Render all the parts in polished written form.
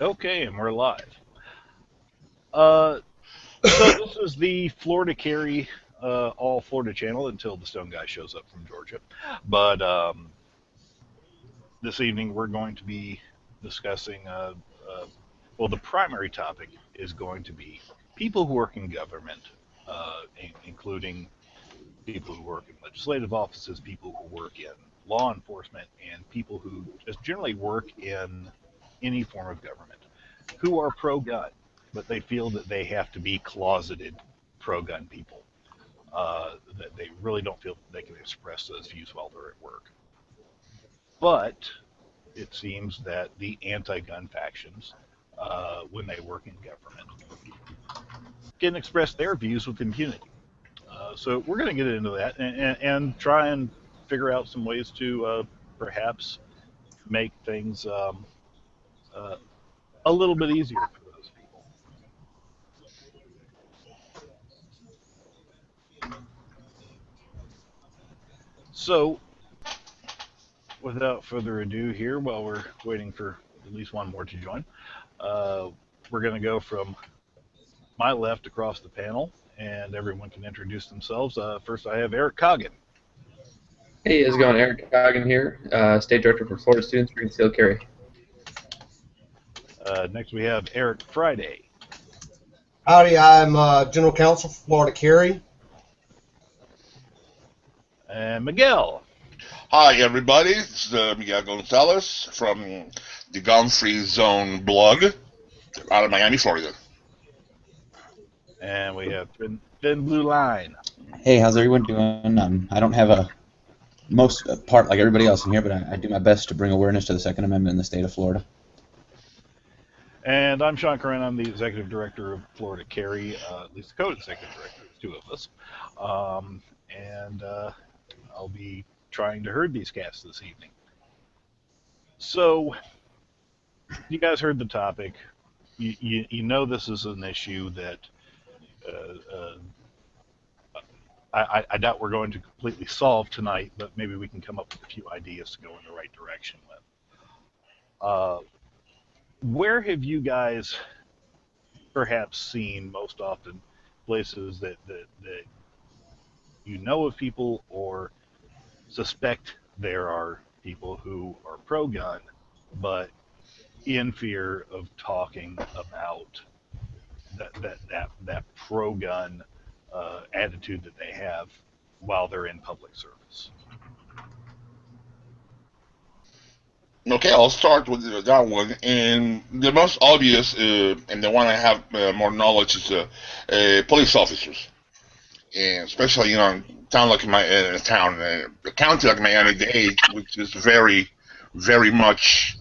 Okay, and we're live. Uh, so this is the Florida Carry, all Florida channel until the Stone Guy shows up from Georgia. But this evening we're going to be discussing, well, the primary topic is going to be people who work in government, including people who work in legislative offices, people who work in law enforcement, and people who just generally work in any form of government who are pro gun, but they feel that they have to be closeted pro gun people, that they really don't feel that they can express those views while they're at work. But it seems that the anti gun factions, when they work in government, can express their views with impunity. So we're going to get into that and try and figure out some ways to perhaps make things uh, a little bit easier for those people. So without further ado, here, while we're waiting for at least one more to join, uh, we're going to go from my left across the panel, and everyone can introduce themselves. First, I have Eric Coggin. Hey, how's it going? Eric Coggin here, State Director for Florida Students for Concealed Carry. Next, we have Eric Friday. Howdy, I'm General Counsel for Florida Carry. And Miguel. Hi, everybody. This is Miguel Gonzalez from the Gun Free Zone blog out of Miami, Florida. And we have Thin Blue Line. Hey, how's everyone doing? I don't have a most part like everybody else in here, but I do my best to bring awareness to the Second Amendment in the state of Florida. And I'm Sean Curran. I'm the Executive Director of Florida Carry, at least the Co-Executive Director. There's two of us. And I'll be trying to herd these cats this evening. So, you guys heard the topic. You know this is an issue that I doubt we're going to completely solve tonight, but maybe we can come up with a few ideas to go in the right direction with. Where have you guys perhaps seen most often places that you know of people or suspect there are people who are pro-gun, but in fear of talking about that pro-gun attitude that they have while they're in public service? Okay, I'll start with that one. And the most obvious, and the one I have more knowledge, is police officers. And especially, in town like my a county like Miami-Dade, which is very, very much,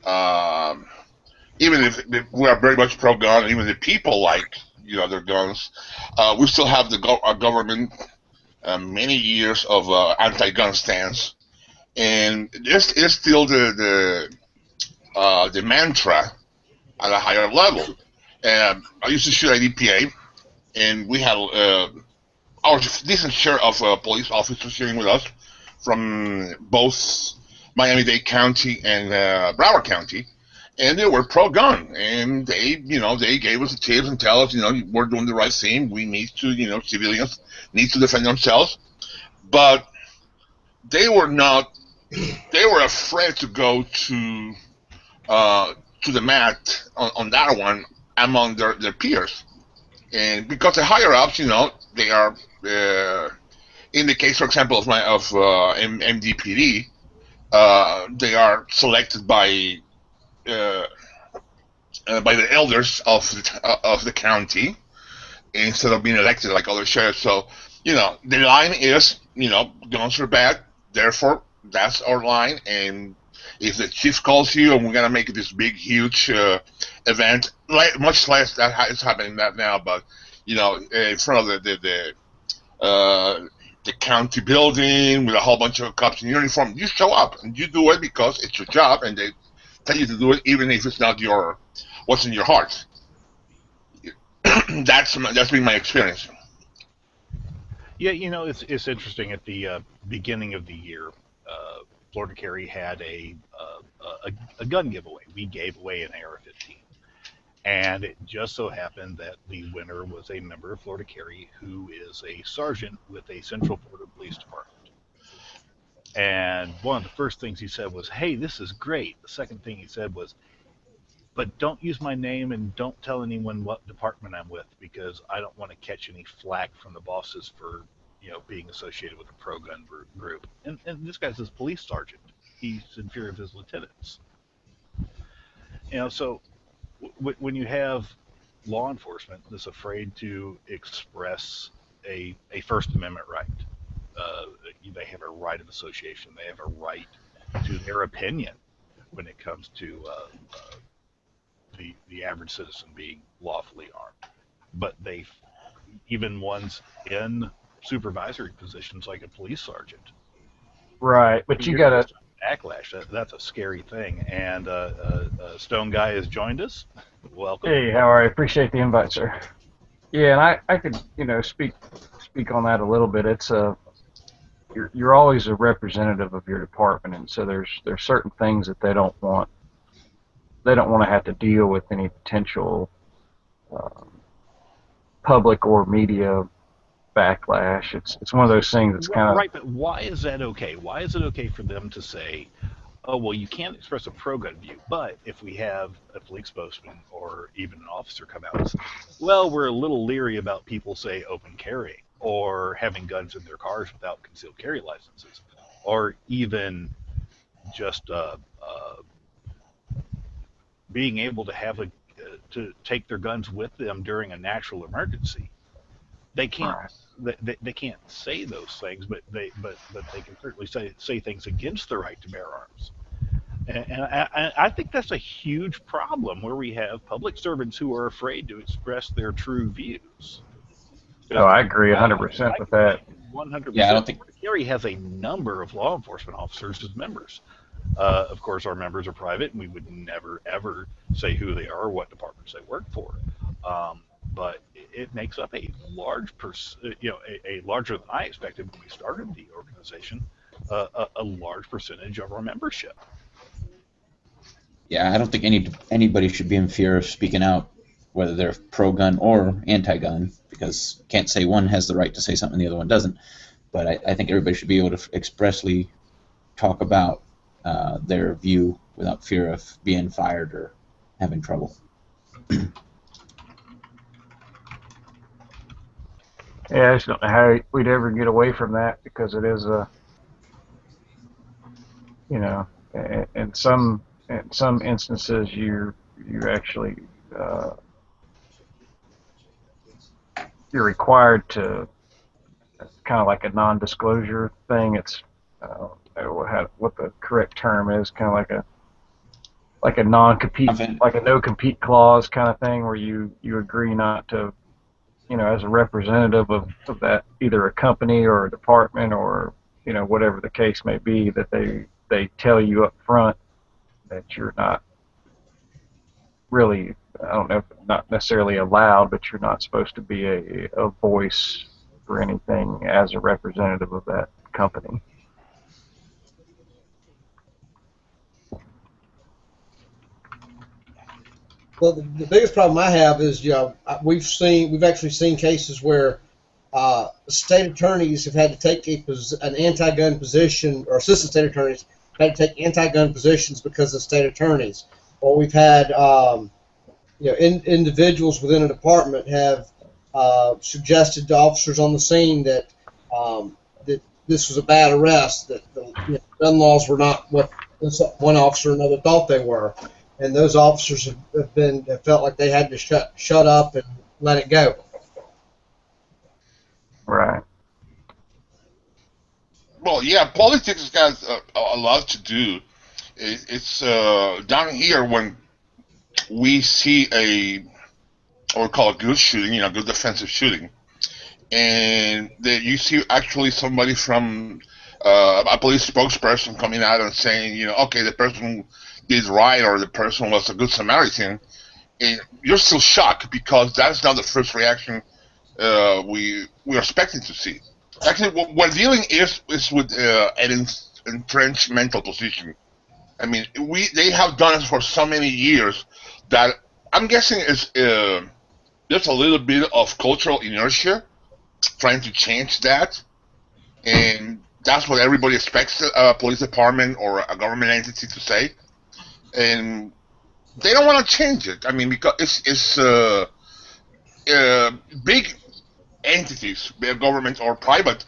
even if we are very much pro-gun, even if people like their guns, we still have our government many years of anti-gun stance, and this is still the mantra at a higher level. And I used to shoot at EPA, and we had our decent share of police officers shooting with us from both Miami-Dade County and Broward County, and they were pro-gun, and they gave us the tips and tell us, we're doing the right thing. We need to, civilians need to defend themselves, but they were not. They were afraid to go to the mat on that one among their peers, and because the higher ups, they are in the case, for example, of MDPD, they are selected by the elders of the county instead of being elected like other sheriffs. So, the line is, guns are bad, therefore that's our line. And if the chief calls you and we're gonna make this big, huge event, much less that is happening that now, but in front of the county building with a whole bunch of cops in uniform, you show up and you do it because it's your job, and they tell you to do it even if it's not what's in your heart. That's been my experience. Yeah, it's interesting. At the beginning of the year, Florida Carry had a gun giveaway. We gave away an AR-15, And it just so happened that the winner was a member of Florida Carry who is a sergeant with a Central Florida Police Department. And one of the first things he said was, "Hey, this is great." The second thing he said was, "But don't use my name and don't tell anyone what department I'm with because I don't want to catch any flack from the bosses for, being associated with a pro-gun group." And this guy's his police sergeant. He's in fear of his lieutenants. So when you have law enforcement that's afraid to express a First Amendment right, uh, they have a right of association. They have a right to their opinion when it comes to the average citizen being lawfully armed. But even ones in supervisory positions like a police sergeant. Right, but you got to backlash. That's a scary thing. And Stone Guy has joined us. Welcome. Hey, how are you? Appreciate the invite, sir. Yeah, and I could speak on that a little bit. It's you're always a representative of your department, and so there's certain things that they don't want to have to deal with any potential public or media backlash. It's one of those things that's kind of right. But why is that okay? Why is it okay for them to say, "Oh, well, you can't express a pro-gun view," but if we have a police spokesman or even an officer come out and say, "Well, we're a little leery about people, say, open carrying or having guns in their cars without concealed carry licenses, or even just being able to have to take their guns with them during a natural emergency." They can't. They can't say those things, but they can certainly say things against the right to bear arms. And I think that's a huge problem where we have public servants who are afraid to express their true views. Oh, I agree 100% with that. 100%. Yeah, I don't think Gary has a number of law enforcement officers as members. Of course, our members are private, and we would never ever say who they are or what departments they work for. But it makes up a large a larger than I expected when we started the organization, a large percentage of our membership. Yeah, I don't think anybody should be in fear of speaking out, whether they're pro-gun or anti-gun, because can't say one has the right to say something the other one doesn't. But I think everybody should be able to expressly talk about their view without fear of being fired or having trouble. Yeah, I just don't know how we'd ever get away from that because it is in some instances you actually you're required to kind of like a non-disclosure thing. It's what the correct term is, kind of like a non-compete, like a no-compete clause kind of thing, where you agree not to, as a representative of that, either a company or a department or whatever the case may be, that they tell you up front that you're not really, I don't know, not necessarily allowed, but you're not supposed to be a voice for anything as a representative of that company. Well, the biggest problem I have is, we've actually seen cases where state attorneys have had to take an anti-gun position, or assistant state attorneys have had to take anti-gun positions because of state attorneys. Or we've had individuals within a department have suggested to officers on the scene that that this was a bad arrest, that the gun laws were not what one officer or another thought they were. And those officers have felt like they had to shut up and let it go. Right. Well, yeah, politics has a lot to do. It's down here when we see or we call it good shooting, good defensive shooting, and that you see actually somebody from a police spokesperson coming out and saying, okay, the person did right, or the person was a good Samaritan, and you're still shocked because that's not the first reaction we're expecting to see. Actually, what we're dealing is with an entrenched mental position. I mean, they have done it for so many years that I'm guessing it's there's a little bit of cultural inertia trying to change that, and that's what everybody expects a police department or a government entity to say, and they don't want to change it. I mean, because it's big entities, be it government or private,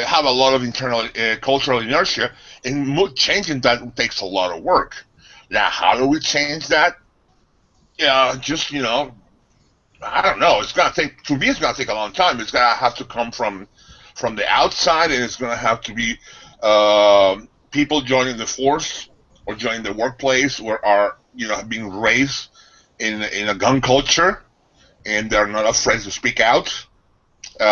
have a lot of internal cultural inertia, and changing that takes a lot of work. Now, how do we change that? Yeah, just I don't know. It's gonna take to me. It's gonna take a long time. It's gonna have to come from the outside, and it's gonna have to be people joining the force or joining the workplace, or are being raised in a gun culture, and they're not afraid to speak out. So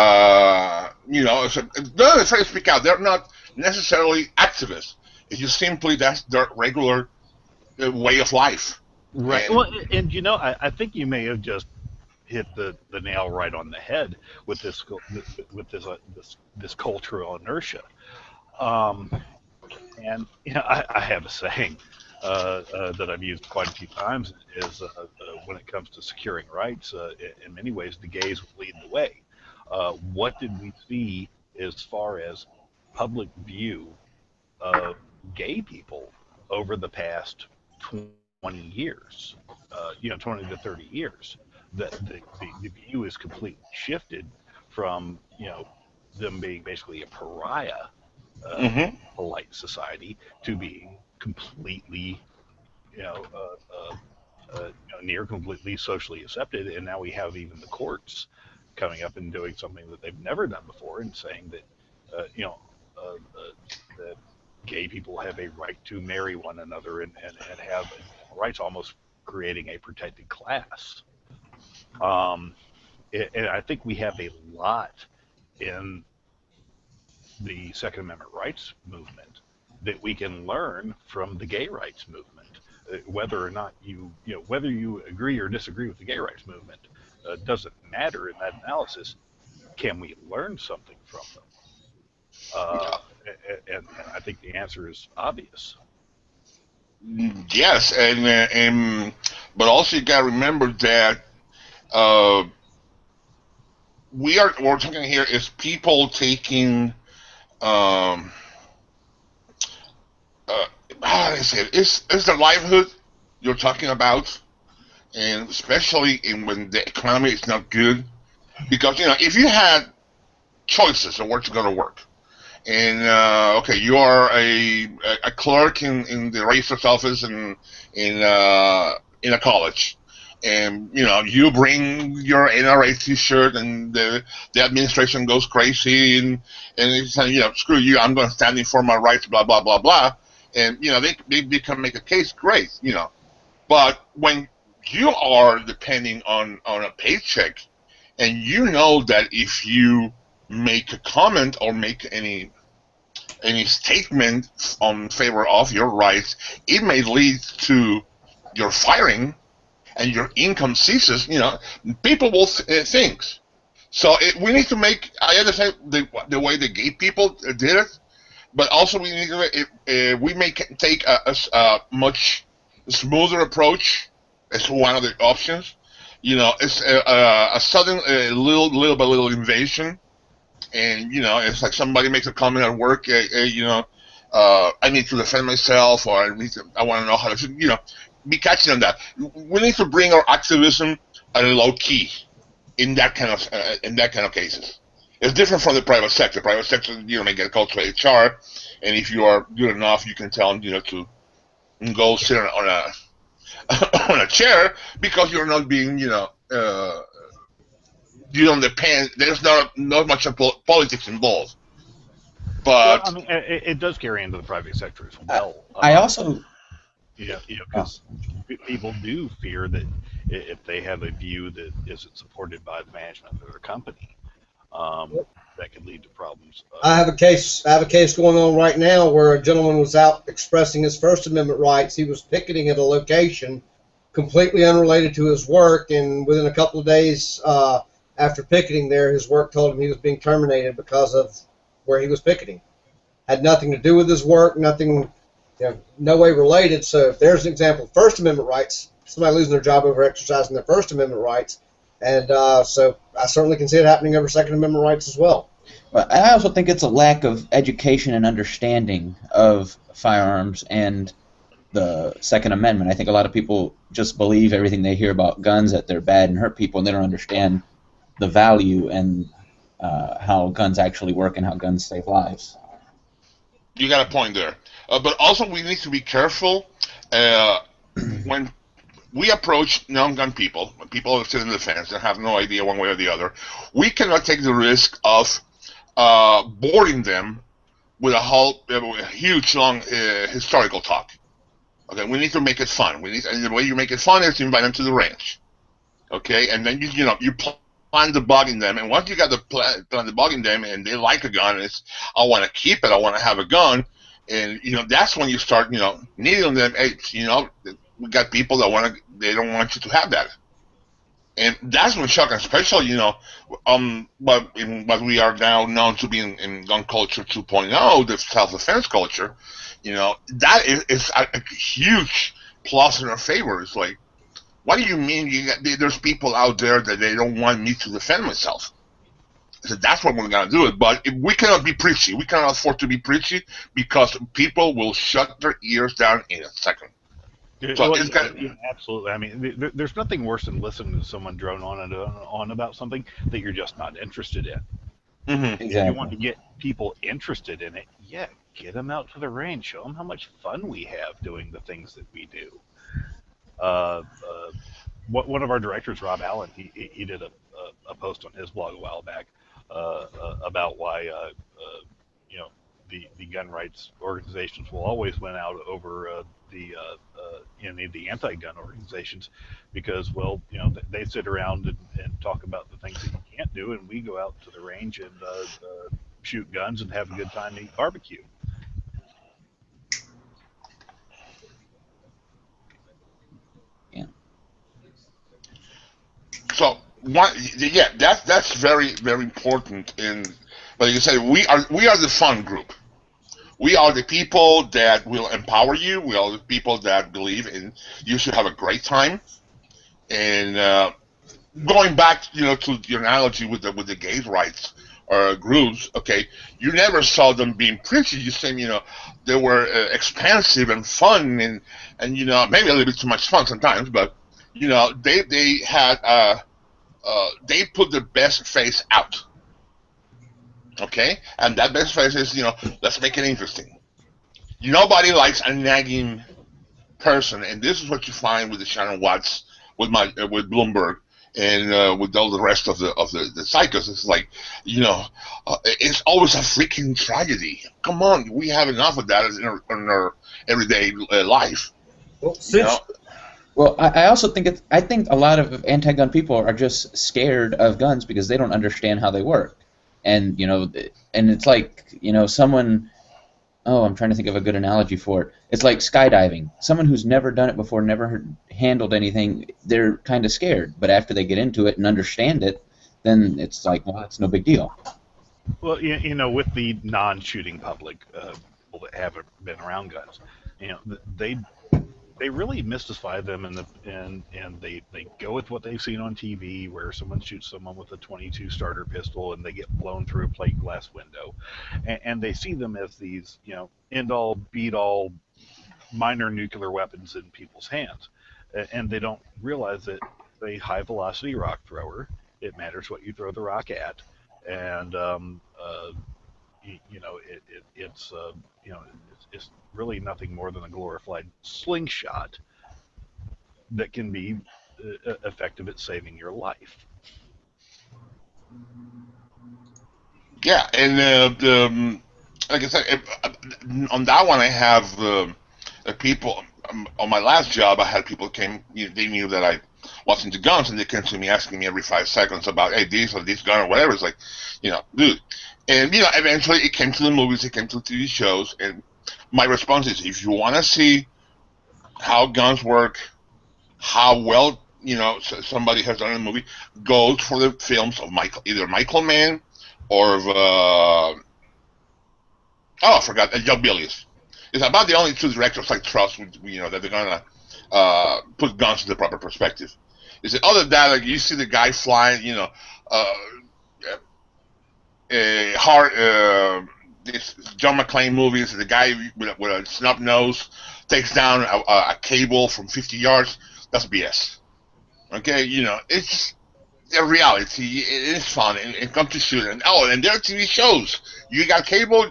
they're not afraid to speak out. They're not necessarily activists. It's just simply that's their regular way of life. Right. And, Well, and I think you may have just hit the nail right on the head with this cultural inertia. Um, and I have a saying that I've used quite a few times is when it comes to securing rights, in many ways the gays will lead the way. What did we see as far as public view of gay people over the past 20 years, 20 to 30 years? The view is completely shifted from, them being basically a pariah, mhm. polite society, to being completely, you know, near completely socially accepted. And now we have even the courts coming up and doing something that they've never done before and saying that, that gay people have a right to marry one another and have rights, almost creating a protected class. Um, and I think we have a lot in the Second Amendment rights movement that we can learn from the gay rights movement. Whether or not whether you agree or disagree with the gay rights movement doesn't matter in that analysis. Can we learn something from them? And I think the answer is obvious. Yes, and but also you got to remember that uh, we're talking here is people taking um, uh, how do I say it? It's their livelihood you're talking about, and especially when the economy is not good, because if you had choices of where to go to work, and okay, you are a clerk in the registrar's office in a college, and you bring your NRA T-shirt, and the administration goes crazy, and they say, screw you, I'm going to stand in for my rights, blah blah blah blah, and they can make a case, great, but when you are depending on a paycheck, and you know that if you make a comment or make any statement on favor of your rights, it may lead to your firing and your income ceases. People will think. So we need to make. I understand the way the gay people did it, but also we need to. We may take a much smoother approach as one of the options. It's a sudden little invasion. And it's like somebody makes a comment at work. I need to defend myself, or I want to know how to. Be catching on that. We need to bring our activism at a low key in that kind of cases. It's different from the private sector. Private sector, may get called to HR, and if you are good enough, you can tell them, to go sit on a on a chair because you're not being, you don't depend. There's not much of politics involved. Well, But I mean, it does carry into the private sector as well. I also Because people do fear that if they have a view that isn't supported by the management of their company, that could lead to problems. I have a case going on right now where a gentleman was out expressing his First Amendment rights. He was picketing at a location completely unrelated to his work, and within a couple of days after picketing there, his work told him he was being terminated because of where he was picketing. Had nothing to do with his work, nothing, no way related. So if there's an example of First Amendment rights, somebody losing their job over exercising their First Amendment rights. And so I certainly can see it happening over Second Amendment rights as well. But I also think it's a lack of education and understanding of firearms and the Second Amendment. I think a lot of people just believe everything they hear about guns, that they're bad and hurt people, and they don't understand the value and how guns actually work and how guns save lives. You got a point there. But also we need to be careful when we approach non-gun people, people who sit in the fence and have no idea one way or the other. We cannot take the risk of boring them with a huge, long historical talk. Okay, we need to make it fun. And the way you make it fun is to invite them to the ranch. Okay, and then you plant the bug in them, and once you got plant the bug in them, and they like a gun, and it's I want to keep it, I want to have a gun, and that's when you start needling them. Hey, we got people that they don't want you to have that, and that's when shotgun special, what we are now known to be in gun culture 2.0, the self-defense culture, that is a huge plus in our favor. It's like, what do you mean there's people out there that they don't want me to defend myself? So that's what we're going to do it. But we cannot be preachy. We cannot afford to be preachy because people will shut their ears down in a second. So absolutely. I mean, there's nothing worse than listening to someone drone on and on about something that you're just not interested in. Mm-hmm. Exactly. If you want to get people interested in it, get them out to the range. Show them how much fun we have doing the things that we do. One of our directors, Rob Allen, he did a post on his blog a while back about why the gun rights organizations will always win out over the anti-gun organizations because they sit around and talk about the things that you can't do, and we go out to the range and shoot guns and have a good time and eat barbecue. So that's very, very important. But like you said, we are the fun group. We are the people that will empower you. We are the people that believe in you should have a great time. And going back, to your analogy with the gay rights or groups, okay, you never saw them being preachy. You say, they were expansive and fun and maybe a little bit too much fun sometimes, but they had they put their best face out. Okay, and that best face is let's make it interesting. Nobody likes a nagging person, and this is what you find with the Shannon Watts, with Bloomberg, and with all the rest of the psychos. It's like it's always a freaking tragedy. Come on, we have enough of that in our everyday life. Well, I also think I think a lot of anti-gun people are just scared of guns because they don't understand how they work, and and it's like someone. Oh, I'm trying to think of a good analogy for it. It's like skydiving. Someone who's never done it before, never handled anything, they're kind of scared. But after they get into it and understand it, then it's like, well, it's no big deal. Well, with the non-shooting public, people that haven't been around guns, they really mystify them, and they go with what they've seen on TV, where someone shoots someone with a .22 starter pistol and they get blown through a plate glass window, and they see them as these end all beat all minor nuclear weapons in people's hands, and they don't realize that a high velocity rock thrower. It matters what you throw the rock at, and it's really nothing more than a glorified slingshot that can be effective at saving your life. Yeah, and like I said, on that one I have people. On my last job, I had people came. They knew that I was into guns, and they came to me asking me every 5 seconds about, hey, this gun or whatever. It's like, dude. And eventually it came to the movies, it came to TV shows, and my response is, if you want to see how guns work, how well somebody has done in a movie, go for the films of either Michael Mann or I forgot, Joe Billius. It's about the only two directors I trust, that they're gonna put guns in the proper perspective. Is that other than that, like you see the guy flying, hard. This John McClane movies, the guy with a snub nose takes down a cable from 50 yards. That's BS. Okay, it's a reality. It is fun and come to shoot. And there are TV shows. You got cable,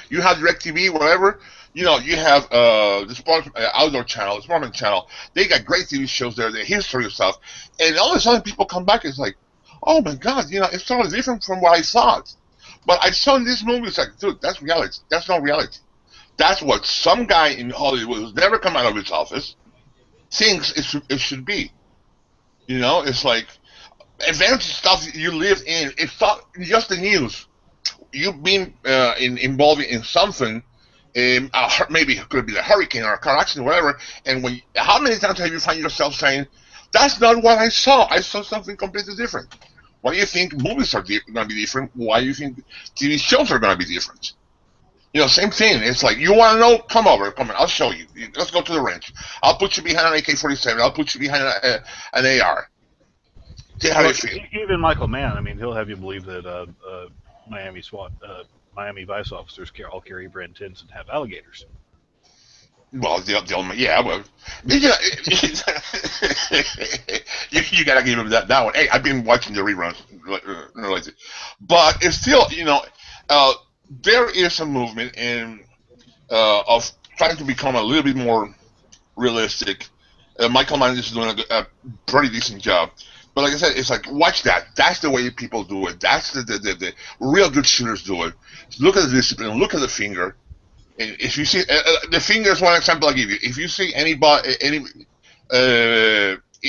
you have DirecTV, whatever. You have the sport outdoor channel, the Sportman channel. They got great TV shows there, the history of stuff. And all of a sudden people come back and it's like, oh my God, it's totally different from what I thought. But I saw in this movie, it's like, dude, that's reality. That's not reality. That's what some guy in Hollywood who's never come out of his office thinks it should be. It's like events stuff you live in. It's not just the news. You've been involved in something. Maybe it could be a hurricane or a car accident, or whatever. And how many times have you find yourself saying, "That's not what I saw. I saw something completely different." Why do you think movies are going to be different? Why do you think TV shows are going to be different? Same thing. It's like, you want to know? Come over. I'll show you. Let's go to the range. I'll put you behind an AK-47. I'll put you behind an AR. See how you feel. Even Michael Mann, I mean, he'll have you believe that Miami Vice officers all carry Brent Tins and have alligators. Well, yeah, well, you gotta give him that one. Hey, I've been watching the reruns, but it's still, there is a movement of trying to become a little bit more realistic. Michael Mann is doing a pretty decent job. But like I said, it's like, watch that. That's the way people do it. That's the real good shooters do it. Look at the discipline. Look at the finger. And if you see the finger is one example I give you. If you see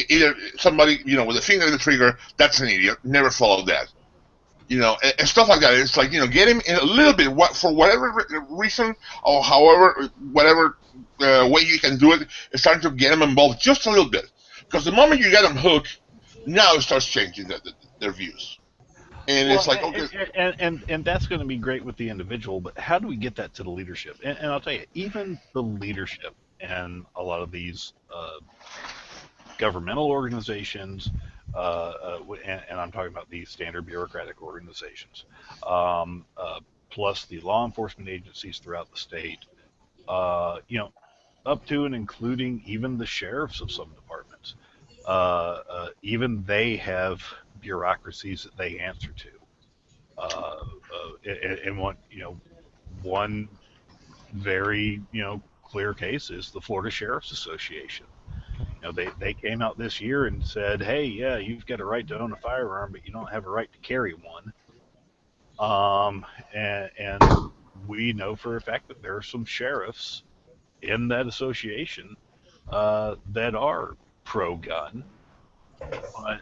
either somebody with a finger in the trigger, that's an idiot. Never follow that. And stuff like that. It's like, get him in a little bit for whatever reason or however whatever way you can do it. It's starting to get him involved just a little bit, because the moment you get them hooked, now it starts changing their views. And it's like, okay. And that's going to be great with the individual, but how do we get that to the leadership? And I'll tell you, even the leadership and a lot of these governmental organizations, and I'm talking about these standard bureaucratic organizations, plus the law enforcement agencies throughout the state, up to and including even the sheriffs of some departments. Even they have bureaucracies that they answer to, and one very clear case is the Florida Sheriff's Association. They came out this year and said, hey, yeah, you've got a right to own a firearm, but you don't have a right to carry one. And we know for a fact that there are some sheriffs in that association that are pro-gun, but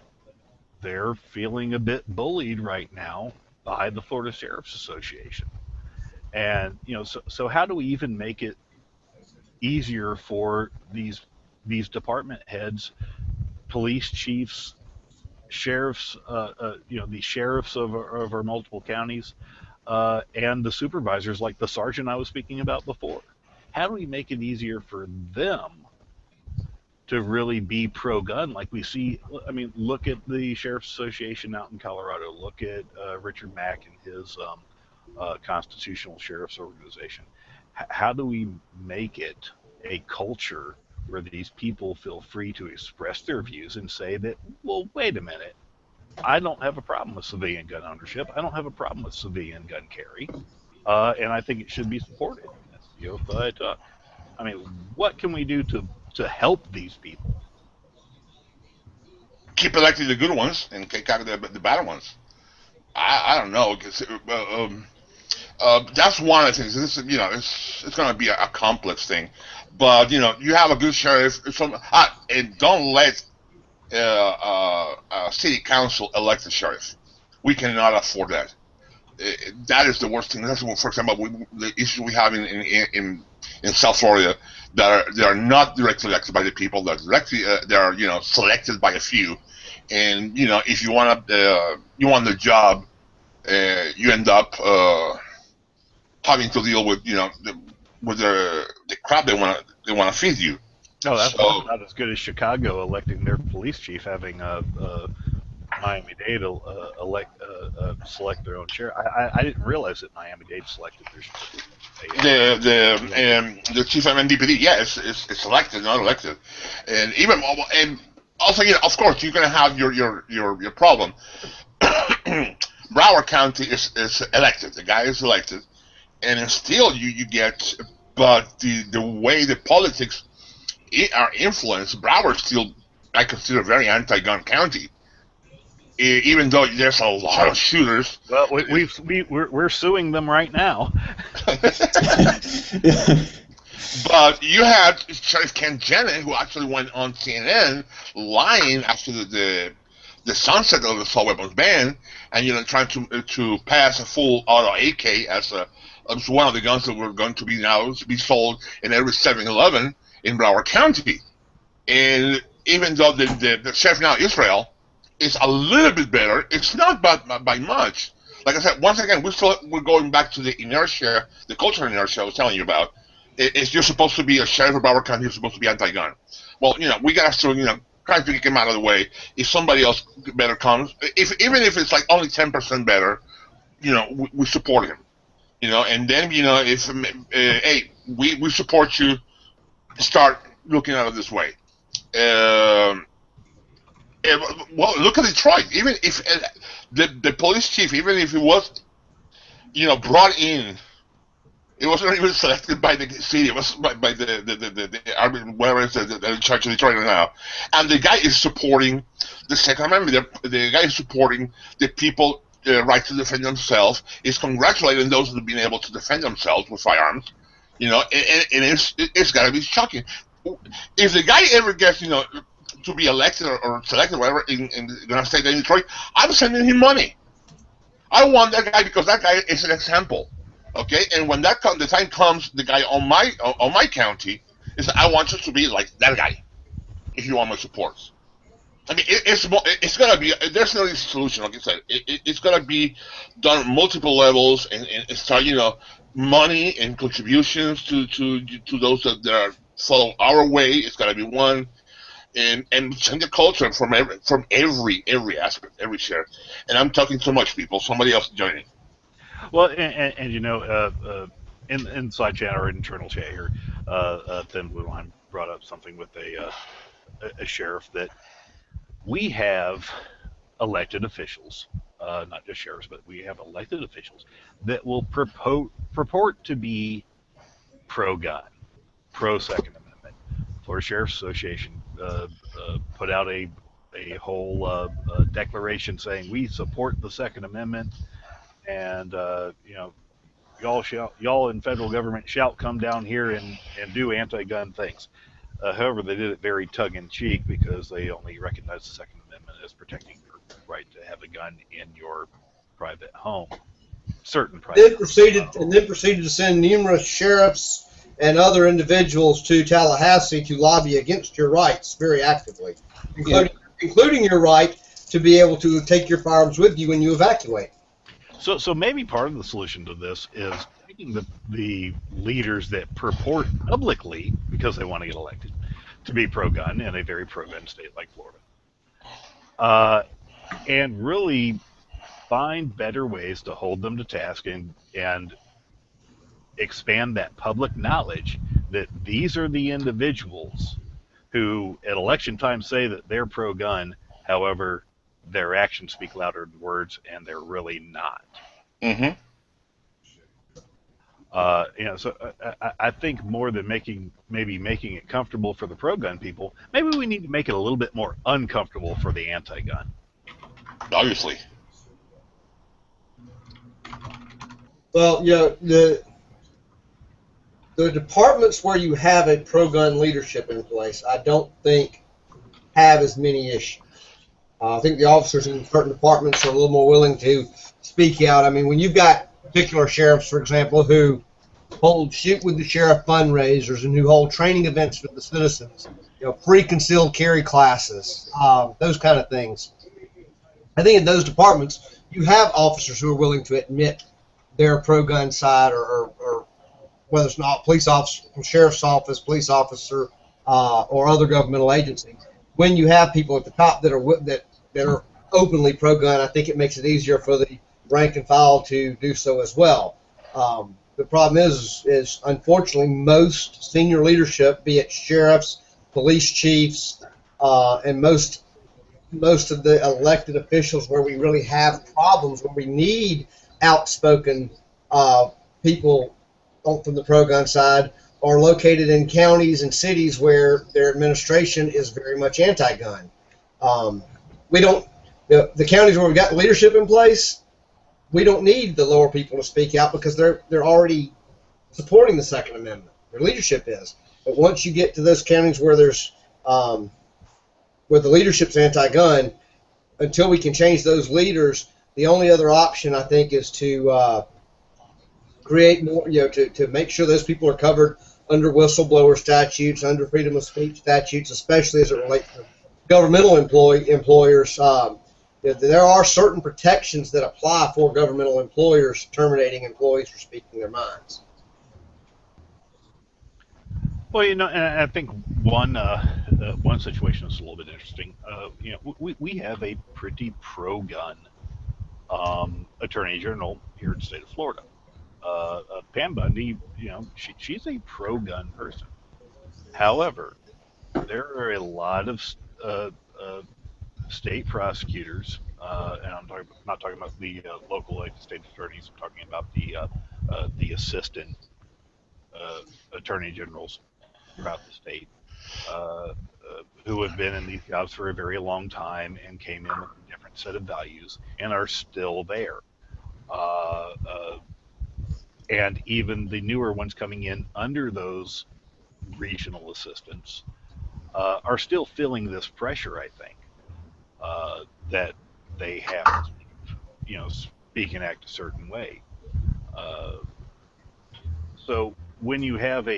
they're feeling a bit bullied right now by the Florida Sheriff's Association. And so how do we even make it easier for these department heads, police chiefs, sheriffs, the sheriffs of our multiple counties, and the supervisors like the sergeant I was speaking about before? How do we make it easier for them to really be pro-gun like we see? I mean, look at the Sheriff's Association out in Colorado. Look at Richard Mack and his Constitutional Sheriff's Organization. How do we make it a culture where these people feel free to express their views and say that, well, wait a minute, I don't have a problem with civilian gun ownership. I don't have a problem with civilian gun carry, and I think it should be supported. But I mean, what can we do to help these people? Keep electing the good ones and kick out the bad ones. I don't know, because that's one of the things. This, it's going to be a complex thing, but you have a good sheriff. And don't let city council elect the sheriff. We cannot afford that. That is the worst thing. That's, for example, the issue we have in South Florida, that are not directly elected by the people. That they are selected by a few. And if you want the job, you end up having to deal with the crap they want to feed you. No, that's So not as good as Chicago electing their police chief, having Miami-Dade select their own sheriff. I didn't realize that Miami-Dade selected their the chief of NDPD, yeah, it's elected, not elected, and also, of course, you're gonna have your problem. Broward County is elected. The guy is elected, and still you get, but the way the politics are influenced, Broward still I consider very anti-gun county, even though there's a lot of shooters. Well, we're suing them right now. But you had Sheriff Ken Jennings, who actually went on CNN lying after the sunset of the assault weapons ban, and trying to pass a full auto AK as one of the guns that were going to be sold in every 7-Eleven in Broward County. And even though the sheriff now Israel is a little bit better, it's not by much. Like I said, once again, we're going back to the inertia, the cultural inertia I was telling you about. Is you're supposed to be a sheriff of Broward County, you're supposed to be anti-gun. Well, we got to try to get him out of the way. If somebody else better comes, even if it's like only 10% better, we support him. And then if hey, we support you, start looking at it this way. Well, look at Detroit. Even if the police chief, even if he was, brought in, it wasn't even selected by the city. It was by the army, whatever it is, the church of Detroit right now. And the guy is supporting the Second Amendment. The guy is supporting the people right to defend themselves. Is congratulating those who have been able to defend themselves with firearms. And it's got to be shocking. If the guy ever gets, to be elected or selected, whatever, in the state of Detroit, I'm sending him money. I want that guy because that guy is an example. Okay, and when the time comes, the guy on my county is, I want you to be like that guy, if you want my support. I mean, it's gonna be. There's no solution, like I said. It's gonna be done at multiple levels, and start, money and contributions to those that are follow our way. It's gotta be one, and change the culture from every aspect, every share. And I'm talking too much, people. Somebody else joining. Well, and inside chat, our internal chat here, Tim Blueline brought up something with a sheriff that we have elected officials, not just sheriffs, but we have elected officials that will purport to be pro-gun, pro-Second Amendment. Florida Sheriff's Association put out a whole declaration saying we support the Second Amendment. And y'all in federal government shall come down here and do anti-gun things. However, they did it very tongue-in-cheek because they only recognize the Second Amendment as protecting your right to have a gun in your private home. Certain private. Then proceeded to send numerous sheriffs and other individuals to Tallahassee to lobby against your rights very actively, including your right to be able to take your firearms with you when you evacuate. So maybe part of the solution to this is taking the leaders that purport publicly, because they want to get elected, to be pro-gun in a very pro-gun state like Florida, and really find better ways to hold them to task and expand that public knowledge that these are the individuals who at election time say that they're pro-gun, however, their actions speak louder than words, and they're really not. Mm-hmm. So I think more than making it comfortable for the pro-gun people, maybe we need to make it a little bit more uncomfortable for the anti-gun. Obviously. Well, the departments where you have a pro-gun leadership in place, I don't think have as many issues. I think the officers in certain departments are a little more willing to speak out. I mean, when you've got particular sheriffs, for example, who hold Shoot with the Sheriff fundraisers and who hold training events for the citizens, free concealed carry classes, those kind of things. I think in those departments, you have officers who are willing to admit their pro-gun side, or whether it's not police officer, sheriff's office, police officer, or other governmental agencies. When you have people at the top that are openly pro-gun, I think it makes it easier for the rank and file to do so as well. The problem is unfortunately most senior leadership, be it sheriffs, police chiefs, and most of the elected officials where we really have problems, where we need outspoken people from the pro-gun side, are located in counties and cities where their administration is very much anti-gun. We don't the counties where we've got leadership in place, we don't need the lower people to speak out because they're already supporting the Second Amendment. Their leadership is. But once you get to those counties where there's where the leadership's anti-gun, until we can change those leaders, the only other option I think is to create more, to make sure those people are covered under whistleblower statutes, under freedom of speech statutes, especially as it relates to governmental employers. There are certain protections that apply for governmental employers terminating employees for speaking their minds. Well, and I think one situation is a little bit interesting. We have a pretty pro-gun attorney general here in the state of Florida. Pam Bundy, she's a pro-gun person. However, there are a lot of state prosecutors, and not talking about the local state attorneys. I'm talking about the assistant attorney generals throughout the state, who have been in these jobs for a very long time and came in with a different set of values and are still there. And even the newer ones coming in under those regional assistants are still feeling this pressure, I think, that they have to, speak and act a certain way. So when you have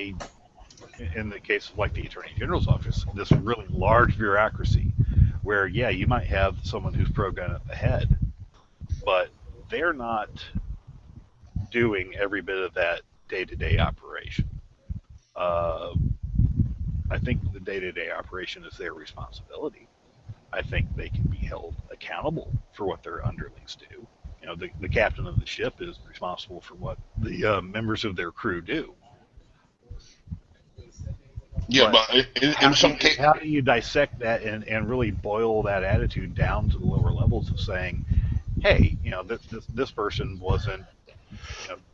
in the case of like the Attorney General's office, this really large bureaucracy where, yeah, you might have someone who's pro-gun at the head, but they're not doing every bit of that day-to-day operation. I think the day-to-day operation is their responsibility. I think they can be held accountable for what their underlings do. The captain of the ship is responsible for what the members of their crew do. Yeah, but in some cases, how do you dissect that and really boil that attitude down to the lower levels of saying, hey, this person wasn't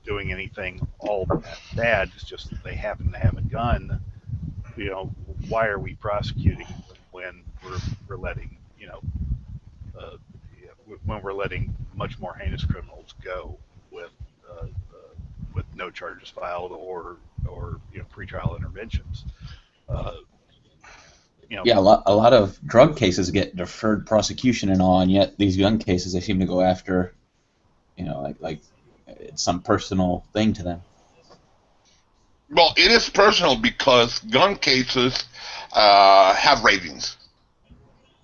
doing anything all that bad. It's just that they happen to have a gun. Why are we prosecuting when we're letting when we're letting much more heinous criminals go with no charges filed or pretrial interventions? Yeah, a lot of drug cases get deferred prosecution and all, and yet these gun cases they seem to go after, like it's some personal thing to them. well, it is personal because gun cases have ratings.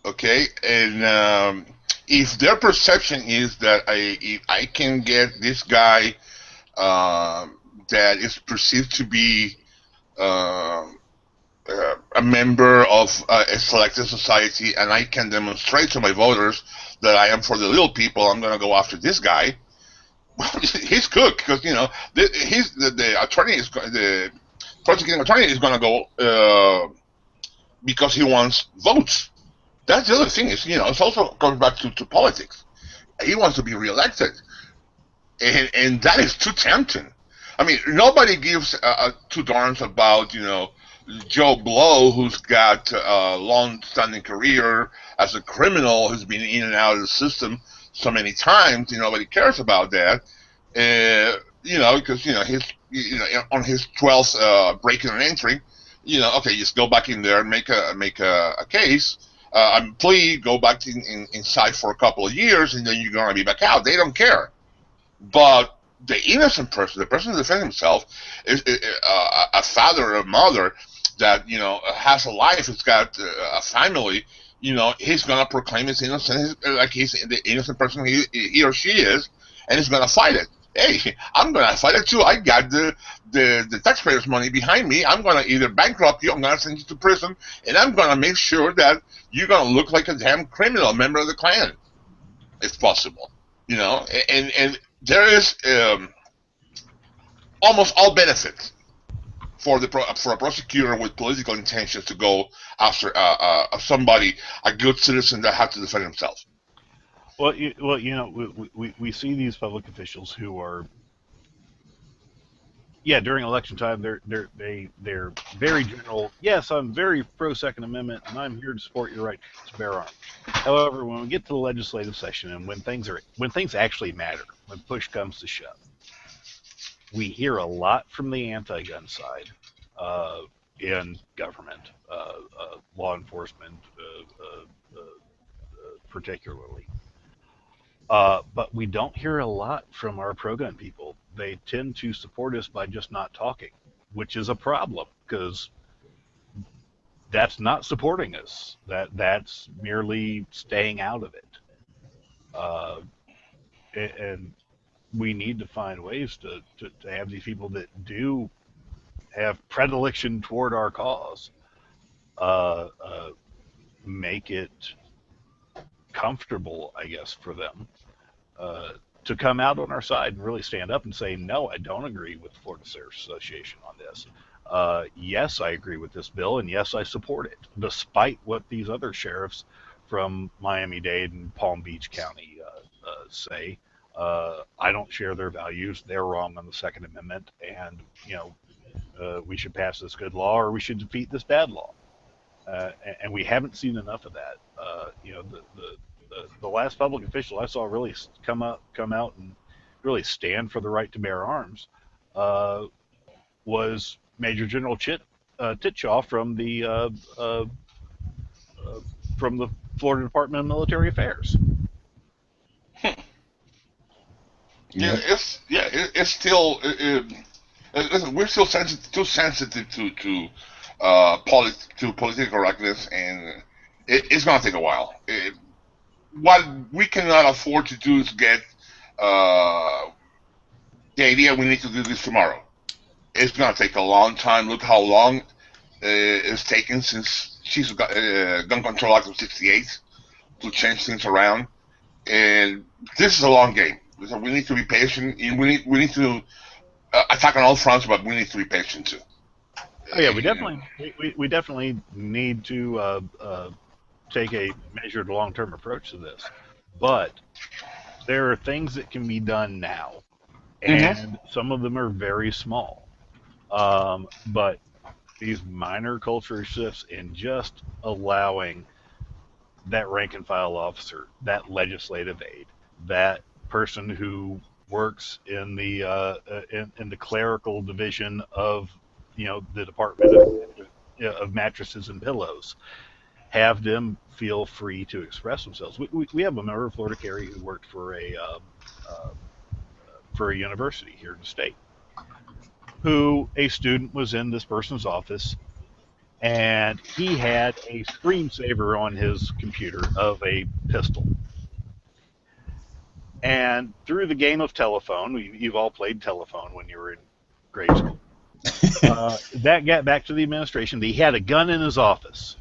Okay, and if their perception is that if I can get this guy that is perceived to be a member of a selected society, and I can demonstrate to my voters that I am for the little people, I'm going to go after this guy. He's cooked because the attorney is the prosecuting attorney is going to go because he wants votes. That's the other thing is it's also comes back to politics. He wants to be reelected, and that is too tempting. I mean, nobody gives two darns about Joe Blow, who's got a long-standing career as a criminal, who's been in and out of the system so many times. Nobody cares about that. Because he's on his 12th breaking and entering. Okay, just go back in there and make a case. Plea, go back inside for a couple of years, and then you're gonna be back out. They don't care. But the innocent person, the person who defends himself, is a father or a mother that has a life, has got a family. He's gonna proclaim his innocence, like he's the innocent person he or she is, and he's gonna fight it. hey, I'm going to fight it too. I got the taxpayers' money behind me. I'm going to either bankrupt you, I'm going to send you to prison, and I'm going to make sure that you're going to look like a damn criminal member of the Klan, if possible. You know, and there is almost all benefits for a prosecutor with political intentions to go after somebody, a good citizen that has to defend himself. Well, we see these public officials who are, during election time, they're very general. Yes, I'm very pro Second Amendment, and I'm here to support your right to bear arms. However, when we get to the legislative session and when things actually matter, when push comes to shove, we hear a lot from the anti-gun side in government, law enforcement, particularly. But we don't hear a lot from our pro-gun people. They tend to support us by just not talking, which is a problem because that's not supporting us. That's merely staying out of it. Uh, and we need to find ways to have these people that do have predilection toward our cause uh, uh, make it comfortable, I guess, for them uh, to come out on our side and really stand up and say, no, I don't agree with the Florida Sheriff's Association on this. Yes, I agree with this bill, and yes, I support it, despite what these other sheriffs from Miami-Dade and Palm Beach County say. I don't share their values. They're wrong on the Second Amendment, and we should pass this good law or we should defeat this bad law. And we haven't seen enough of that. The last public official I saw really come out and really stand for the right to bear arms was Major General Titshaw from the Florida Department of Military Affairs. Yeah, it's still. Listen, we're still sensitive to political correctness, and it's going to take a while. What we cannot afford to do is get the idea we need to do this tomorrow. It's going to take a long time. Look how long it's taken since she's got Gun Control Act of '68 to change things around, and this is a long game. So we need to be patient. We need to attack on all fronts, but we need to be patient too. Oh yeah, we definitely need to take a measured long-term approach to this, but there are things that can be done now, and some of them are very small. But these minor culture shifts in just allowing that rank and file officer, that legislative aide, that person who works in the in the clerical division of the Department of Mattresses and Pillows, have them feel free to express themselves. We have a member of Florida Carry who worked for a university here in the state, who a student was in this person's office, and he had a screensaver on his computer of a pistol. And through the game of telephone, you've all played telephone when you were in grade school. That got back to the administration. He had a gun in his office.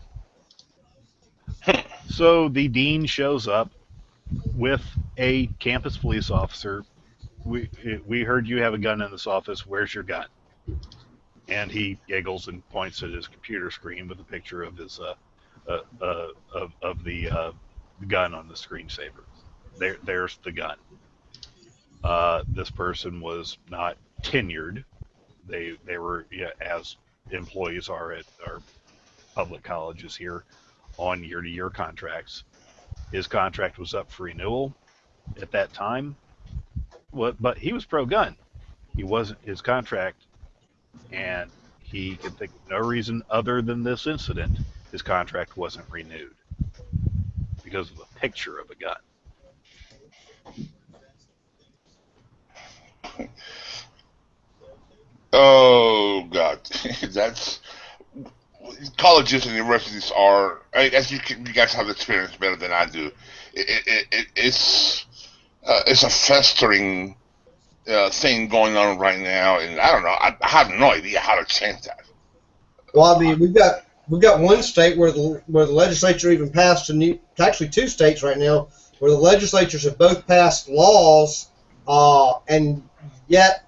So the dean shows up with a campus police officer. We heard you have a gun in this office. Where's your gun? And he giggles and points at his computer screen with a picture of his of the gun on the screensaver. There's the gun. This person was not tenured. They were, as employees are at our public colleges here, on year-to-year contracts. His contract was up for renewal at that time. But he was pro-gun. He wasn't his contract, and he could think of no reason other than this incident his contract wasn't renewed because of a picture of a gun. Oh God, that's colleges and universities are. As you guys have experience better than I do. It's a festering thing going on right now, and I don't know. I have no idea how to change that. Well, I mean, we've got one state where the legislature even passed actually two states right now where the legislatures have both passed laws, and yet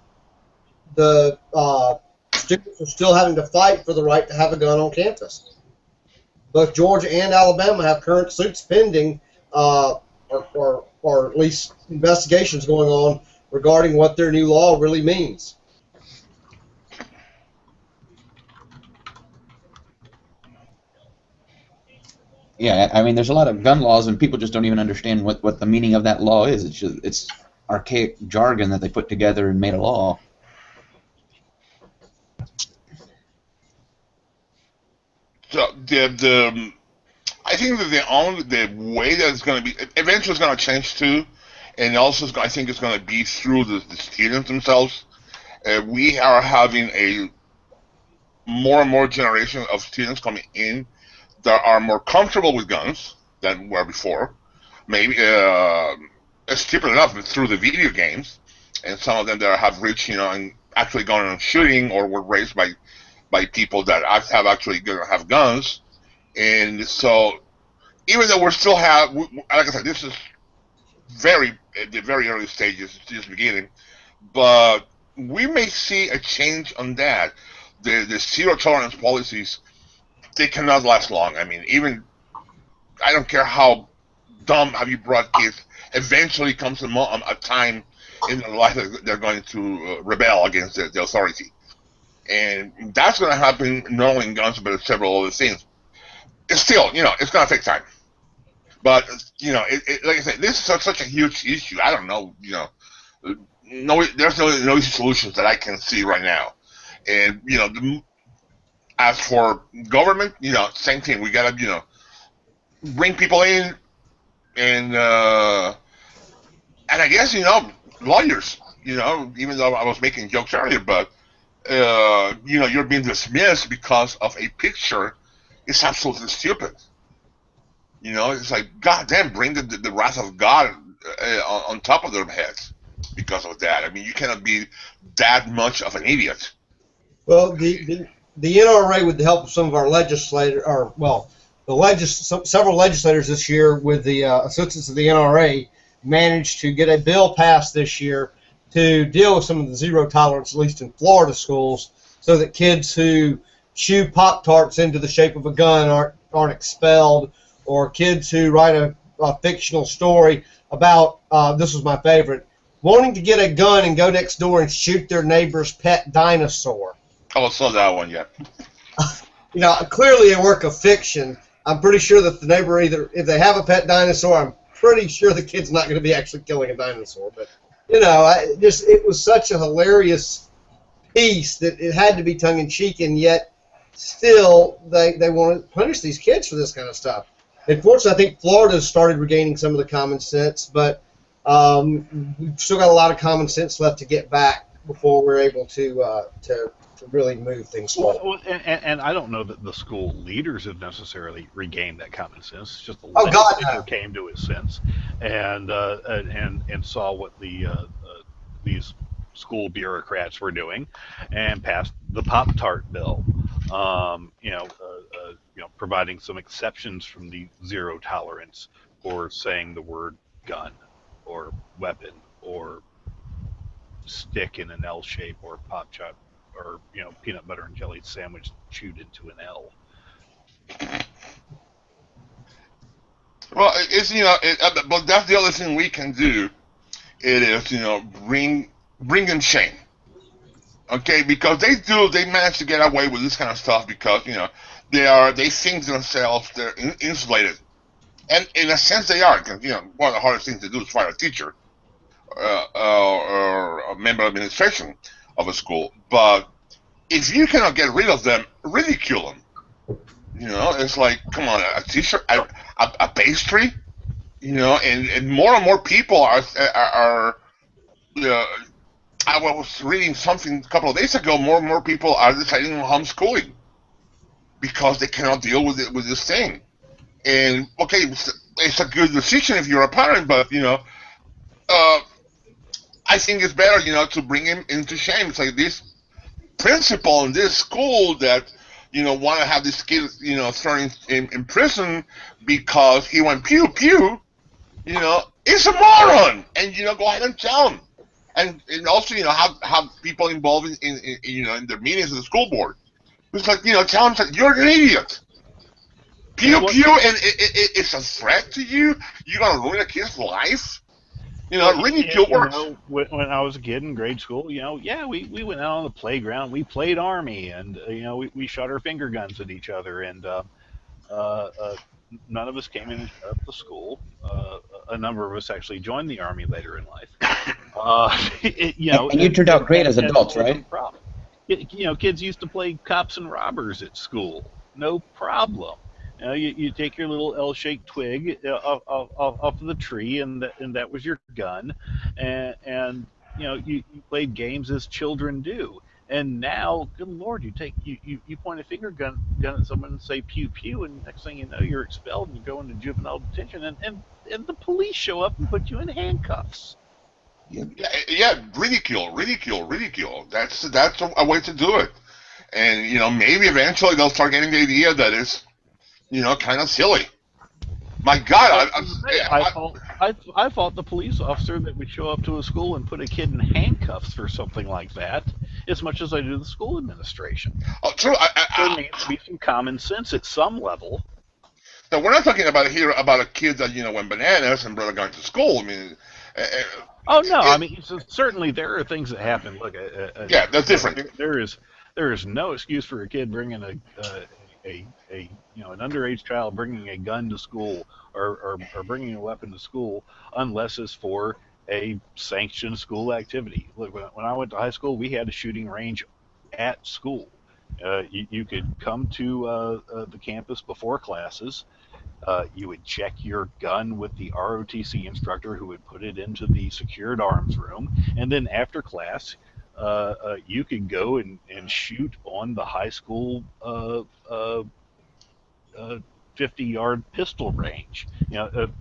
the students are still having to fight for the right to have a gun on campus. Both Georgia and Alabama have current suits pending, or at least investigations going on regarding what their new law really means. Yeah, I mean, there's a lot of gun laws, and people just don't even understand what the meaning of that law is. It's archaic jargon that they put together and made a law. So I think that the way that it's going to be eventually it's going to change too, and also I think it's going to be through the students themselves. We are having a more and more generation of students coming in that are more comfortable with guns than were before. Maybe it's stupid enough through the video games, and some of them that have reached, and actually gone on shooting or were raised by people that have actually have guns. And so, even though we're still like I said, this is at the very early stages, it's just beginning, but we may see a change on that. The zero tolerance policies, they cannot last long. I mean, even I don't care how dumb have you brought kids. Eventually comes a time in their life that they're going to rebel against the authority, and that's going to happen not only in guns but several other things. It's still, it's going to take time. But like I said, this is such a huge issue. I don't know, there's no easy solutions that I can see right now. And as for government, same thing. We gotta, bring people in, and I guess lawyers. Even though I was making jokes earlier, but you're being dismissed because of a picture. It's absolutely stupid. It's like, God damn, bring the wrath of God on top of their heads because of that. I mean, you cannot be that much of an idiot. Well, the NRA, with the help of some of our legislators, several legislators this year, with the assistance of the NRA, managed to get a bill passed this year to deal with some of the zero tolerance, at least in Florida schools, so that kids who chew Pop-Tarts into the shape of a gun aren't expelled, or kids who write a fictional story about, this was my favorite, wanting to get a gun and go next door and shoot their neighbor's pet dinosaur. I saw that one yet. Clearly a work of fiction. I'm pretty sure that the neighbor, if they have a pet dinosaur, I'm pretty sure the kid's not going to be actually killing a dinosaur. But, it was such a hilarious piece that it had to be tongue-in-cheek, and yet still they want to punish these kids for this kind of stuff. Unfortunately, I think Florida started regaining some of the common sense, but we've still got a lot of common sense left to get back before we're able to really move things forward. Well, and I don't know that the school leaders have necessarily regained that common sense. It's just the legislature came to its sense and saw what these school bureaucrats were doing and passed the Pop-Tart bill. Providing some exceptions from the zero tolerance for saying the word gun or weapon or stick in an L shape or pop chop or peanut butter and jelly sandwich chewed into an L. Well, it's but that's the other thing we can do. It is bring in shame. Okay, because they manage to get away with this kind of stuff because they think themselves they're insulated, and in a sense they are. Because one of the hardest things to do is fire a teacher or a member of administration of a school. But if you cannot get rid of them, ridicule them. It's like, come on, a teacher, a pastry, and more people are I was reading something a couple of days ago. More and more people are deciding on homeschooling because they cannot deal with this thing. And okay, it's a good decision if you're a parent, but I think it's better, to bring him into shame. It's like this principal in this school that, want to have this kid, thrown in prison because he went pew pew. It's a moron, and go ahead and tell him, and also have people involved in the meetings of the school board. It's like tell him that you're an idiot. Pew pew, and it's a threat to you. You're gonna ruin a kid's life. Ridicule works. When I was a kid in grade school, yeah, we went out on the playground, we played army, and we shot our finger guns at each other, and none of us came in and shut up the school. A number of us actually joined the army later in life. And you turned out great as adults, right? Kids used to play cops and robbers at school, no problem. You take your little L-shaped twig off of the tree, and that was your gun, and you played games as children do. And now, good Lord, you point a finger gun at someone and say pew pew, and next thing you know, you're expelled and you go into juvenile detention, and the police show up and put you in handcuffs. Yeah, ridicule. That's a way to do it, and maybe eventually they'll start getting the idea that it's kind of silly. My God, I fought the police officer that would show up to a school and put a kid in handcuffs for something like that, as much as I do the school administration. Oh, true. There needs to be some common sense at some level. Now, we're not talking about a kid that went bananas and brought a gun to school. I mean, oh no, I mean certainly there are things that happen. Look, yeah, that's different. There is no excuse for a kid bringing an underage child bringing a gun to school or bringing a weapon to school unless it's for a sanctioned school activity. Look, when I went to high school, we had a shooting range at school. You could come to the campus before classes. You would check your gun with the ROTC instructor, who would put it into the secured arms room, and then after class, you could go and shoot on the high school 50-yard pistol range,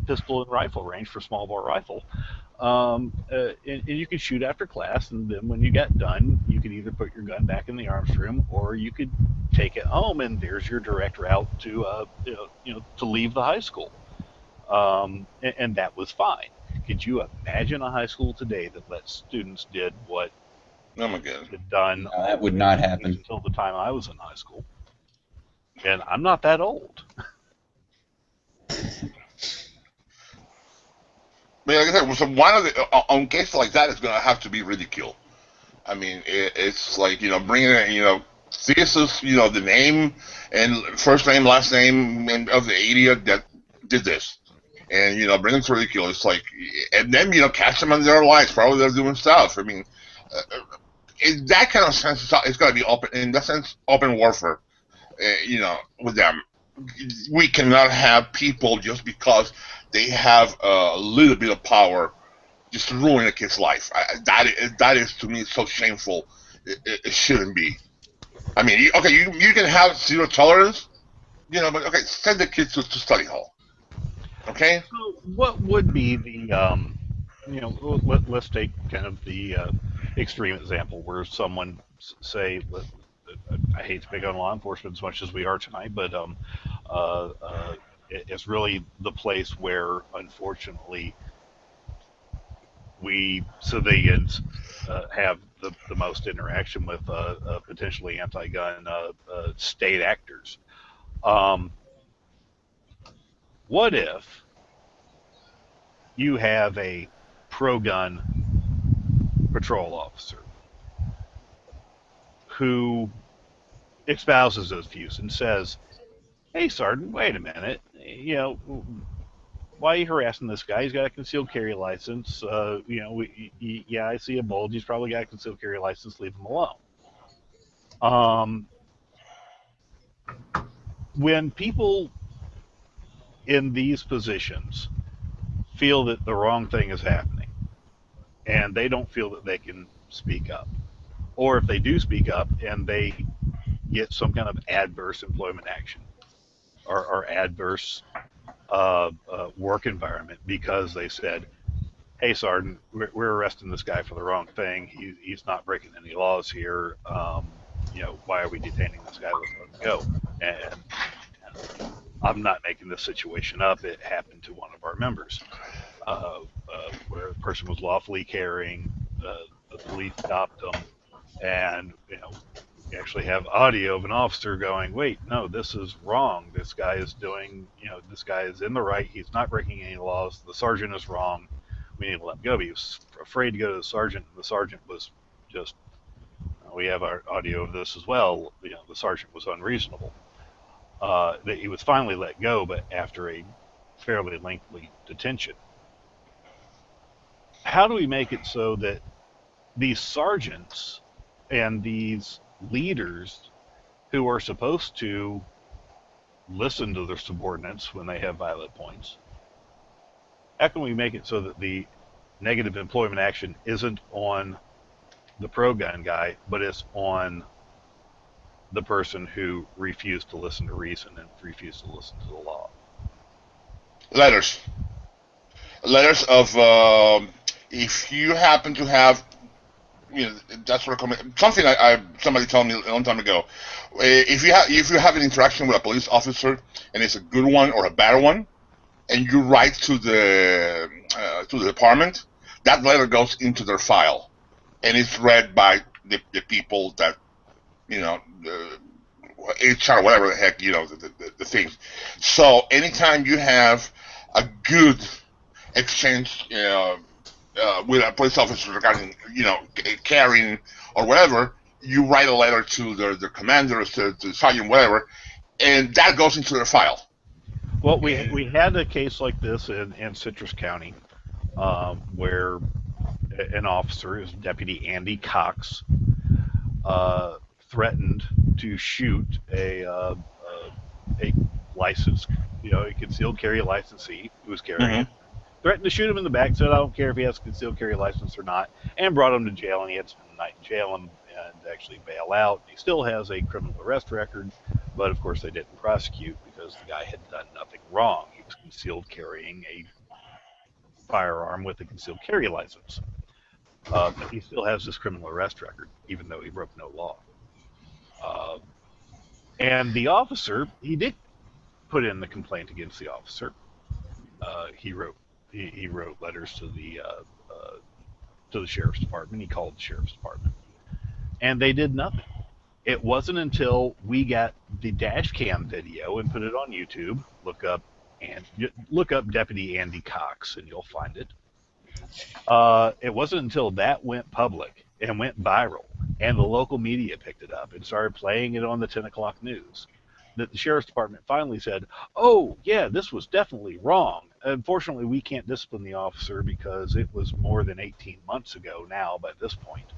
pistol and rifle range for small bore rifle. And you could shoot after class, and then when you got done, you could either put your gun back in the arms room, or you could take it home, and there's your direct route to to leave the high school. And that was fine. Could you imagine a high school today that let students did what oh my God. had done? No, that would not happen until the time I was in high school, and I'm not that old. I mean, like I said, so one of the on cases like that is going to have to be ridicule. I mean, it's like bringing in this is the name and first name, last name of the idiot that did this, and bring them to ridicule. It's like, and then catch them on their lies. Probably they're doing stuff. I mean, in that kind of sense, it's got to be open. In that sense, open warfare. With them, we cannot have people just because they have a little bit of power just ruin a kid's life. That is to me so shameful. It shouldn't be. I mean, you can have zero tolerance, but okay, send the kids to study hall. Okay. So what would be the let's take kind of the extreme example where someone say, I hate to pick on law enforcement as much as we are tonight, but it's really the place where, unfortunately, we civilians have the most interaction with potentially anti-gun state actors. What if you have a pro-gun patrol officer who espouses those views and says, "Hey, Sergeant, wait a minute. Why are you harassing this guy? He's got a concealed carry license. Yeah, I see a bulge. He's probably got a concealed carry license. Leave him alone." When people in these positions feel that the wrong thing is happening, and they don't feel that they can speak up, or if they do speak up and they get some kind of adverse employment action or adverse work environment because they said, hey, Sergeant, we're arresting this guy for the wrong thing. He's not breaking any laws here. Why are we detaining this guy? Let's let him go. And I'm not making this situation up. It happened to one of our members, where a person was lawfully carrying. The police stopped them, and you actually have audio of an officer going, "Wait, no, this is wrong. This guy is doing, this guy is in the right. He's not breaking any laws. The sergeant is wrong. We need to let him go." But he was afraid to go to the sergeant, and the sergeant was just. We have our audio of this as well. The sergeant was unreasonable. That he was finally let go, but after a fairly lengthy detention. How do we make it so that these sergeants and these leaders who are supposed to listen to their subordinates when they have violent points, how can we make it so that the negative employment action isn't on the pro-gun guy, but it's on the person who refused to listen to reason and refused to listen to the law? Letters of if you happen to have, that's what something somebody told me a long time ago. If you have an interaction with a police officer and it's a good one or a bad one, and you write to the department, that letter goes into their file, and it's read by the people that the HR, whatever the heck, the things. So anytime you have a good exchange with a police officer regarding carrying or whatever, you write a letter to their commanders, to the sergeant, whatever, and that goes into their file. Well, we had a case like this in Citrus County, where an officer, his Deputy Andy Cox, threatened to shoot a licensed, a concealed carry licensee who was carrying it. Threatened to shoot him in the back, said, "I don't care if he has a concealed carry license or not," and brought him to jail, and he had to spend the night in jail and actually bail out. He still has a criminal arrest record, but of course they didn't prosecute because the guy had done nothing wrong. He was concealed carrying a firearm with a concealed carry license. But he still has this criminal arrest record, even though he broke no law. Uh, and the officer, he did put in the complaint against the officer. He wrote letters to the sheriff's department. He called the sheriff's department, and they did nothing. It wasn't until we got the dash cam video and put it on YouTube. Look up Deputy Andy Cox, and you'll find it. It wasn't until that went public and went viral, and the local media picked it up and started playing it on the 10 o'clock news, that the sheriff's department finally said, "Oh, yeah, this was definitely wrong. Unfortunately, we can't discipline the officer because it was more than 18 months ago now by this point."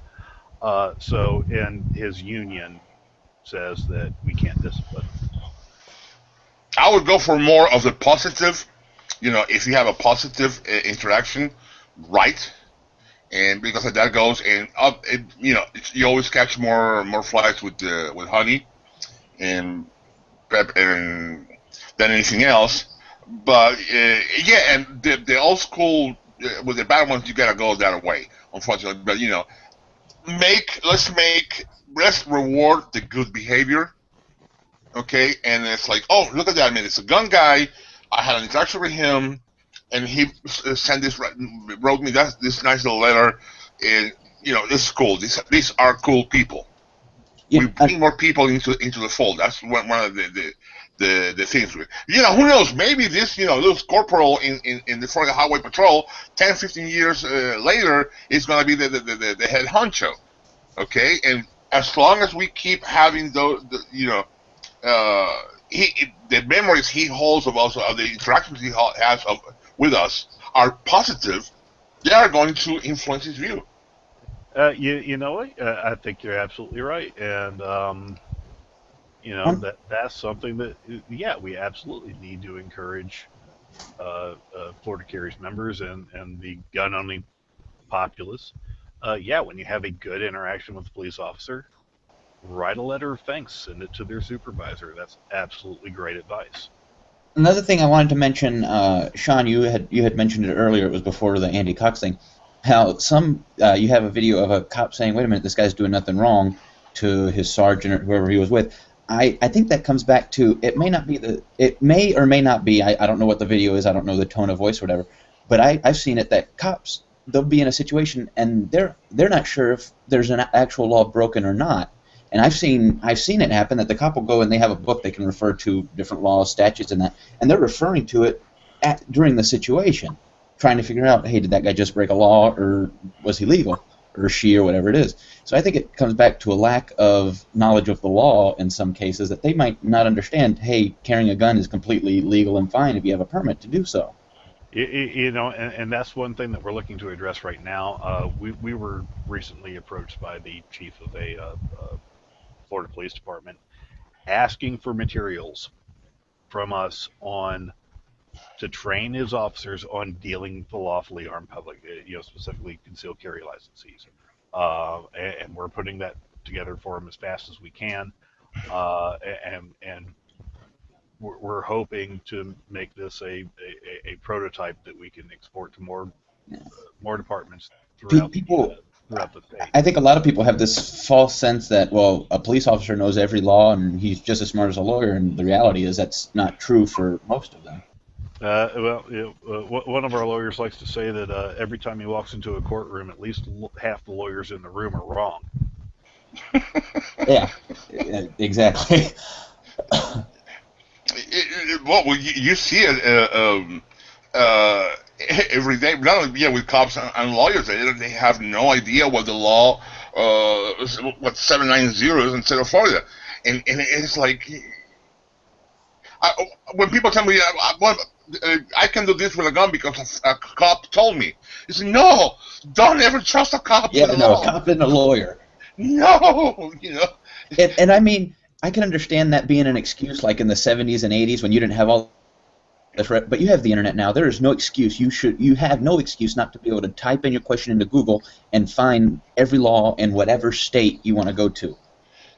And his union says that we can't discipline. I would go for more of the positive. If you have a positive interaction, right? And because of that goes and up, you always catch more flies with honey and pep and than anything else. But yeah, and the old school with the bad ones, you gotta go that way, unfortunately. But let's reward the good behavior. Okay, and it's like, oh, look at that, man! It's a gun guy. I had an interaction with him, and he wrote me this nice little letter, and this is cool. These are cool people. Yeah, We bring more people into the fold. That's one of the things. Who knows? Maybe this little corporal in the Florida Highway Patrol 10, 15 years later is going to be the head honcho. Okay, and as long as we keep having the memories he holds of us, of the interactions he has with us, are positive, they are going to influence his view. You know what? I think you're absolutely right, and that's something that we absolutely need to encourage Florida Carries members and the gun-owning populace. When you have a good interaction with the police officer, write a letter of thanks, send it to their supervisor. That's absolutely great advice. Another thing I wanted to mention, Sean, you had mentioned it earlier. It was before the Andy Cox thing. How you have a video of a cop saying, "Wait a minute, this guy's doing nothing wrong," to his sergeant or whoever he was with. I think that comes back to it may or may not be. I don't know what the video is. I don't know the tone of voice or whatever. But I've seen it that cops, they'll be in a situation and they're not sure if there's an actual law broken or not. And I've seen it happen that the cop will go and they have a book they can refer to different laws, statutes, and that, and they're referring to it during the situation, trying to figure out, hey, did that guy just break a law, or was he legal, or she, or whatever it is. So I think it comes back to a lack of knowledge of the law in some cases, that they might not understand. Hey, carrying a gun is completely legal and fine if you have a permit to do so. You know, and that's one thing that we're looking to address right now. We were recently approached by the chief of a Florida Police Department asking for materials from us on to train his officers on dealing with the lawfully armed public, you know, specifically concealed carry licensees. And we're putting that together for him as fast as we can. And we're hoping to make this a prototype that we can export to more departments throughout the state. I think a lot of people have this false sense that, well, a police officer knows every law and he's just as smart as a lawyer, and the reality is that's not true for most of them. One of our lawyers likes to say that every time he walks into a courtroom, at least half the lawyers in the room are wrong. Yeah, exactly. Well, you see it every day. Not only with cops and lawyers, they have no idea what the law, what 790 is in state of Florida, and it's like, when people tell me I can do this with a gun because a cop told me, it's no, don't ever trust a cop. Yeah, no, a cop and a lawyer. No, you know. And I mean, I can understand that being an excuse, like in the 70s and 80s when you didn't have all this, but you have the internet now. There is no excuse. You have no excuse not to be able to type in your question into Google and find every law in whatever state you want to go to.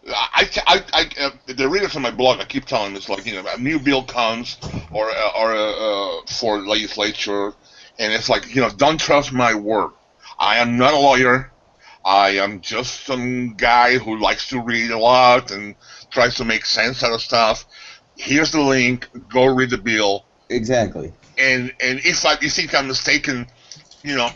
The readers on my blog, I keep telling them, it's like, you know, a new bill comes or for legislature, and it's like, you know, don't trust my word. I am not a lawyer. I am just some guy who likes to read a lot and tries to make sense out of stuff. Here's the link. Go read the bill. Exactly. And if you think I'm mistaken, you know,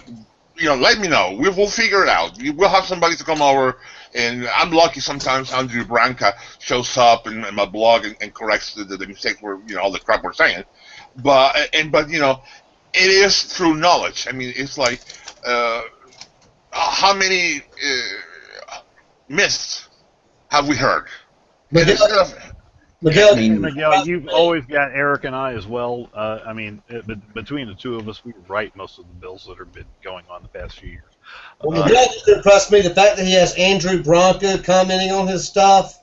let me know. We'll figure it out. We'll have somebody to come over, and I'm lucky sometimes Andrew Branca shows up in my blog and corrects the mistake we're, you know, all the crap we're saying. But you know, it is through knowledge. I mean, it's like how many myths have we heard? Miguel, you've always got Eric and I as well. I mean, between the two of us, we write most of the bills that have been going on the past few years. Well, Miguel just impressed me. The fact that he has Andrew Branca commenting on his stuff,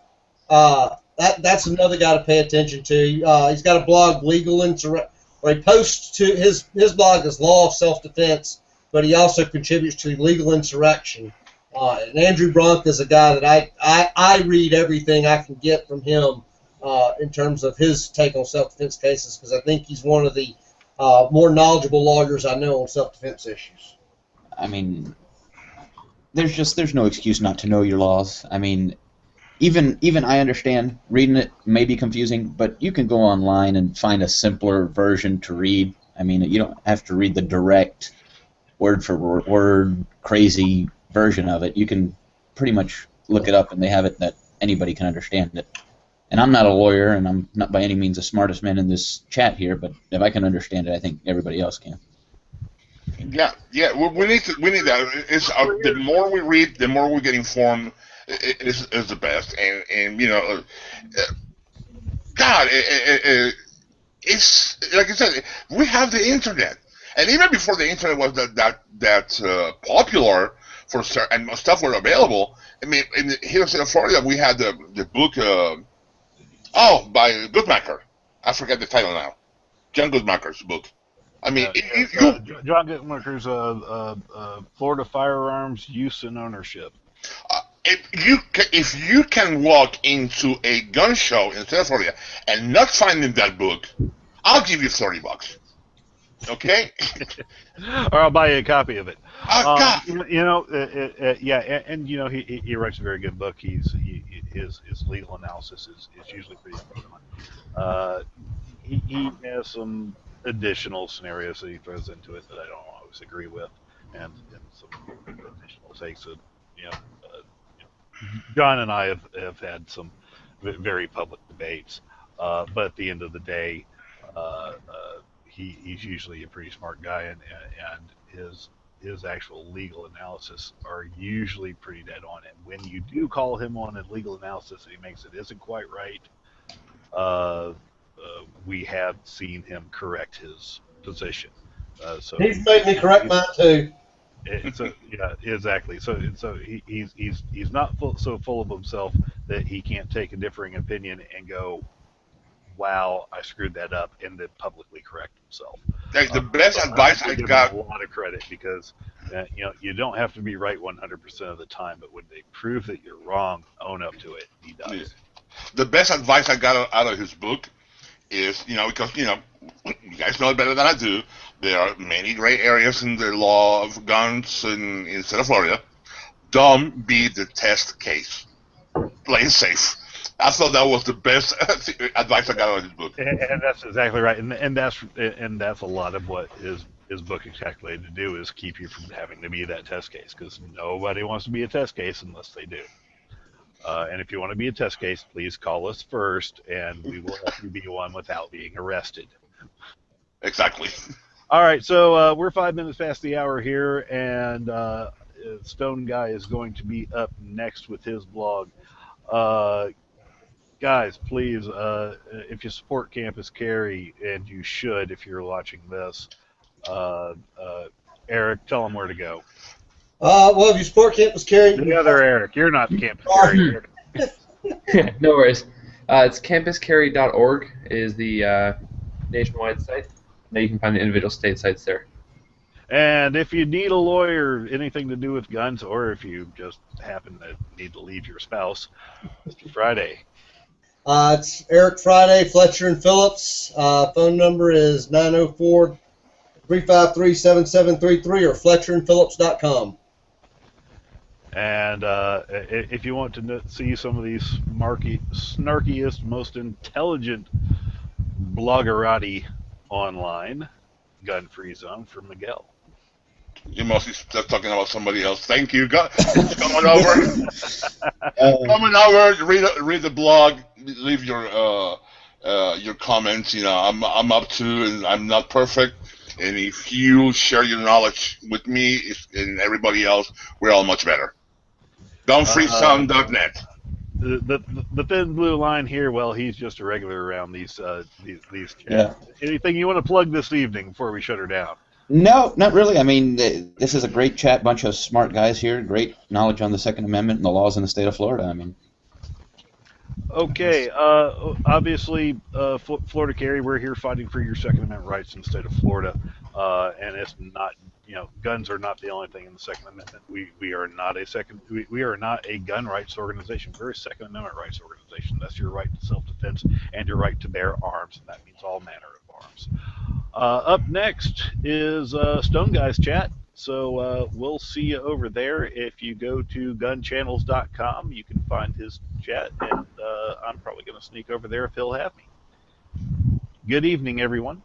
that's another guy to pay attention to. He's got a blog, Legal Insurrection, where he posts to his blog is Law of Self-Defense, but he also contributes to Legal Insurrection. And Andrew Branca is a guy that I read everything I can get from him in terms of his take on self-defense cases, because I think he's one of the more knowledgeable lawyers I know on self-defense issues. I mean, there's no excuse not to know your laws. I mean, even I understand reading it may be confusing, but you can go online and find a simpler version to read. I mean, you don't have to read the direct word for word crazy version of it. You can pretty much look it up, and they have it that anybody can understand it. And I'm not a lawyer, and I'm not by any means the smartest man in this chat here, but if I can understand it, I think everybody else can. Yeah. We need that. It's the more we read, the more we get informed. Is the best, and you know, God, it's like I said, we have the internet, and even before the internet was that popular for and stuff were available. I mean, here in Florida, we had the book. By Goodmaker. I forget the title now. John Goodmaker's book. I mean, John Goodmaker's Florida Firearms Use and Ownership. If you can walk into a gun show in South Florida and not find that book, I'll give you $30. Okay? Or I'll buy you a copy of it. God. Yeah, and you know, he writes a very good book. His legal analysis is usually pretty spot on. He has some additional scenarios that he throws into it that I don't always agree with, and some additional takes that you know, John and I have had some very public debates, but at the end of the day, he's usually a pretty smart guy, and his actual legal analysis are usually pretty dead on. And when you do call him on a legal analysis that he makes that isn't quite right, uh, we have seen him correct his position. So He's made me correct mine too. so yeah, exactly. So he's not so full of himself that he can't take a differing opinion and go, "Wow, I screwed that up," and then publicly correct himself. Like, the best advice I give him got. a lot of credit because you don't have to be right 100% of the time, but when they prove that you're wrong, own up to it. He does. Yeah. The best advice I got out of his book is, because, you guys know it better than I do, there are many gray areas in the law of guns in the state of Florida. Don't be the test case. Play it safe. I thought that was the best advice I got out of his book. And that's exactly right, and that's a lot of what his book is calculated to do, is keep you from having to be that test case, because nobody wants to be a test case unless they do. And if you want to be a test case, please call us first, and we will help you be one without being arrested. Exactly. All right, so we're 5 minutes past the hour here, and Stone Guy is going to be up next with his blog. Guys, please, if you support Campus Carry, and you should if you're watching this, Eric, tell them where to go. Well, if you support Campus Carry, The other Eric, you're not the Campus Carry. Eric. No worries. It's campuscarry.org is the nationwide site. Now you can find the individual state sites there. And if you need a lawyer, anything to do with guns, or if you just happen to need to leave your spouse, Mr. Friday. it's Eric Friday, Fletcher and Phillips. Phone number is 904-353-7733 or FletcherandPhillips.com. And if you want to see some of these snarkiest, most intelligent bloggerati online, Gun Free Zone for Miguel. You must be just talking about somebody else. Thank you. It's coming over. Coming over. Read the blog. Leave your comments. I'm up to, and I'm not perfect. And if you share your knowledge with me and everybody else, we're all much better. Gunfreesound.net. The thin blue line here, well, he's just a regular around these chats. Yeah. Anything you want to plug this evening before we shut her down? No, not really. I mean, this is a great chat, bunch of smart guys here, great knowledge on the Second Amendment and the laws in the state of Florida. I mean, okay. Obviously, Florida Carry, we're here fighting for your Second Amendment rights in the state of Florida, and it's not, guns are not the only thing in the Second Amendment. We are not we are not a gun rights organization. We're a Second Amendment rights organization. That's your right to self-defense and your right to bear arms, and that means all manner of arms. Up next is Stone Guy's chat. So we'll see you over there. If you go to gunchannels.com, you can find his chat, and I'm probably going to sneak over there if he'll have me. Good evening, everyone.